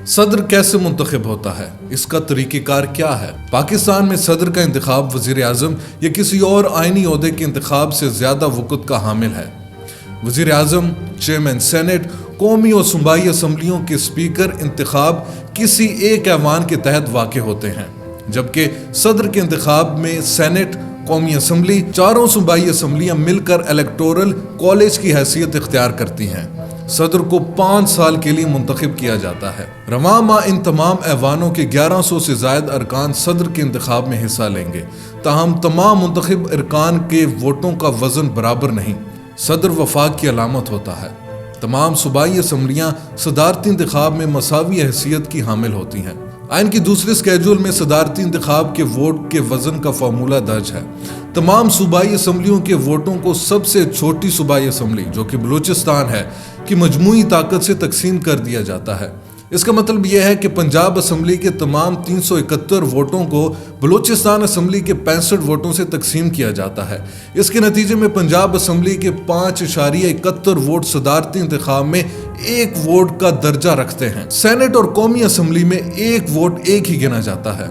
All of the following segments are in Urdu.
صدر کیسے منتخب ہوتا ہے؟ اس کا طریقہ کار کیا ہے؟ پاکستان میں صدر کا انتخاب وزیر اعظم یا کسی اور آئینی عہدے کے انتخاب سے زیادہ وقت کا حامل ہے۔ وزیر اعظم، چیئرمین سینٹ، قومی اور صوبائی اسمبلیوں کے اسپیکر انتخاب کسی ایک ایوان کے تحت واقع ہوتے ہیں، جبکہ صدر کے انتخاب میں سینٹ، قومی اسمبلی، چاروں صوبائی اسمبلیاں مل کر الیکٹورل کالج کی حیثیت اختیار کرتی ہیں۔ صدر کو 5 سال کے لیے منتخب کیا جاتا ہے۔ رواں ماہ ان تمام ایوانوں کے 1100 سے زائد ارکان صدر کے انتخاب میں حصہ لیں گے، تاہم تمام منتخب ارکان کے ووٹوں کا وزن برابر نہیں۔ صدر وفاق کی علامت ہوتا ہے۔ تمام صوبائی اسمبلیاں صدارتی انتخاب میں مساوی حیثیت کی حامل ہوتی ہیں۔ آئین کی دوسرے اسکیڈول میں صدارتی انتخاب کے ووٹ کے وزن کا فارمولہ درج ہے۔ تمام صوبائی اسمبلیوں کے ووٹوں کو سب سے چھوٹی صوبائی اسمبلی، جو کہ بلوچستان ہے، کی مجموعی طاقت سے تقسیم کر دیا جاتا ہے۔ اس کا مطلب یہ ہے کہ پنجاب اسمبلی کے تمام 371 ووٹوں کو بلوچستان اسمبلی کے 65 ووٹوں سے تقسیم کیا جاتا ہے۔ اس کے نتیجے میں پنجاب اسمبلی کے 5.71 ووٹ صدارتی انتخاب میں 1 ووٹ کا درجہ رکھتے ہیں۔ سینٹ اور قومی اسمبلی میں 1 ووٹ ایک ہی گنا جاتا ہے۔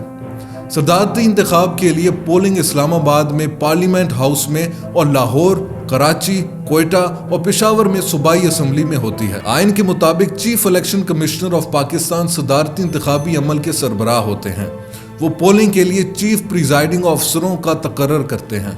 صدارتی انتخاب کے لیے پولنگ اسلام آباد میں پارلیمنٹ ہاؤس میں اور لاہور، کراچی، کوئٹہ اور پشاور میں صوبائی اسمبلی میں ہوتی ہے۔ آئین کے مطابق chief election commissioner of Pakistan صدارتی انتخابی عمل کے سربراہ ہوتے ہیں۔ وہ پولنگ کے لیے چیف پریزائڈنگ آفیسروں کا تقرر کرتے ہیں۔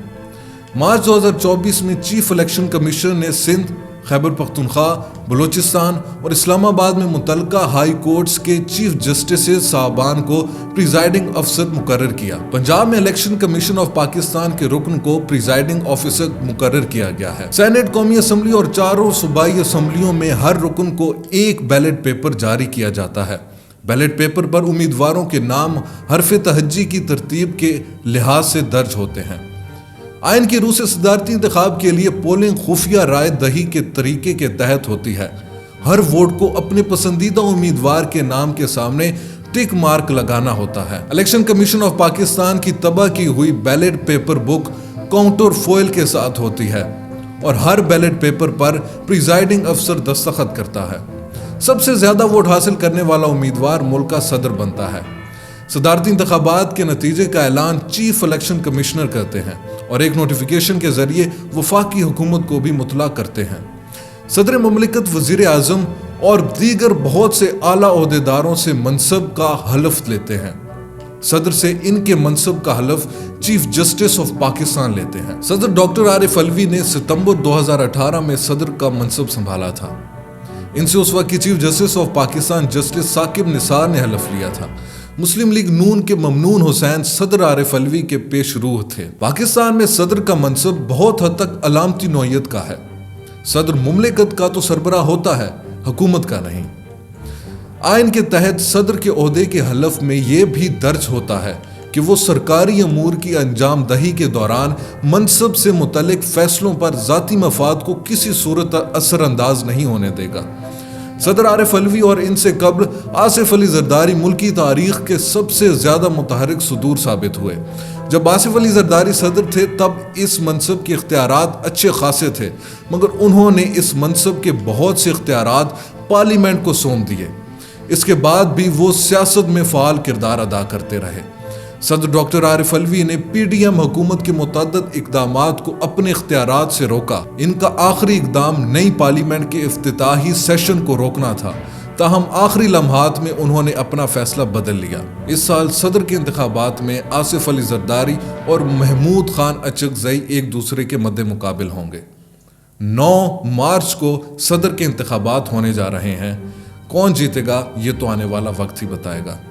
مارچ 2024 میں چیف الیکشن کمشنر نے سندھ، خیبر پختونخوا، بلوچستان اور اسلام آباد میں متعلقہ ہائی کورٹس کے چیف جسٹسز صاحبان کو پریزائڈنگ افسر مقرر کیا۔ پنجاب میں الیکشن کمیشن آف پاکستان کے رکن کو پریزائڈنگ آفیسر مقرر کیا گیا ہے۔ سینٹ، قومی اسمبلی اور چاروں صوبائی اسمبلیوں میں ہر رکن کو ایک بیلٹ پیپر جاری کیا جاتا ہے۔ بیلٹ پیپر پر امیدواروں کے نام حرف تہجی کی ترتیب کے لحاظ سے درج ہوتے ہیں۔ آئین کی روح سے صدارتی انتخاب کے لیے پولنگ خفیہ رائے دہی کے طریقے کے تحت ہوتی ہے۔ ہر ووٹ کو اپنے پسندیدہ امیدوار کے نام کے سامنے ٹک مارک لگانا ہوتا ہے۔ الیکشن کمیشن آف پاکستان کی طبع کی ہوئی بیلٹ پیپر بک کاؤنٹر فوائل کے ساتھ ہوتی ہے اور ہر بیلٹ پیپر پر پریزائڈنگ افسر دستخط کرتا ہے۔ سب سے زیادہ ووٹ حاصل کرنے والا امیدوار ملک کا صدر بنتا ہے۔ صدارتی انتخابات کے نتیجے کا اعلان چیف الیکشن کمشنر کرتے ہیں اور ایک نوٹیفیکیشن کے ذریعے وفاقی حکومت کو بھی مطلع کرتے ہیں۔ صدر مملکت وزیر اعظم اور دیگر بہت سے اعلیٰ عہدیداروں سے منصب کا حلف لیتے ہیں۔ صدر سے ان کے منصب کا حلف چیف جسٹس آف پاکستان لیتے ہیں۔ صدر ڈاکٹر عارف علوی نے ستمبر 2018 میں صدر کا منصب سنبھالا تھا۔ ان سے اس وقت کی chief justice of Pakistan justice Saqib Nisar نے حلف لیا تھا۔ مسلم لیگ نون کے ممنون حسین صدر عارف علوی کے پیش روح تھے۔ پاکستان میں صدر کا منصب بہت حد تک علامتی نوعیت کا ہے۔ صدر مملکت کا تو سربراہ ہوتا ہے، حکومت کا نہیں۔ آئین کے تحت صدر کے عہدے کے حلف میں یہ بھی درج ہوتا ہے کہ وہ سرکاری امور کی انجام دہی کے دوران منصب سے متعلق فیصلوں پر ذاتی مفاد کو کسی صورت اثر انداز نہیں ہونے دے گا۔ صدر عارف علوی اور ان سے قبل آصف علی زرداری ملکی تاریخ کے سب سے زیادہ متحرک صدور ثابت ہوئے۔ جب آصف علی زرداری صدر تھے تب اس منصب کے اختیارات اچھے خاصے تھے، مگر انہوں نے اس منصب کے بہت سے اختیارات پارلیمنٹ کو سونپ دیے۔ اس کے بعد بھی وہ سیاست میں فعال کردار ادا کرتے رہے۔ صدر ڈاکٹر عارف علوی نے پی ڈی ایم حکومت کے متعدد اقدامات کو اپنے اختیارات سے روکا۔ ان کا آخری اقدام نئی پارلیمنٹ کے افتتاحی سیشن کو روکنا تھا، تاہم آخری لمحات میں انہوں نے اپنا فیصلہ بدل لیا۔ اس سال صدر کے انتخابات میں آصف علی زرداری اور محمود خان اچکزئی ایک دوسرے کے مد مقابل ہوں گے۔ 9 مارچ کو صدر کے انتخابات ہونے جا رہے ہیں۔ کون جیتے گا یہ تو آنے والا وقت ہی بتائے گا۔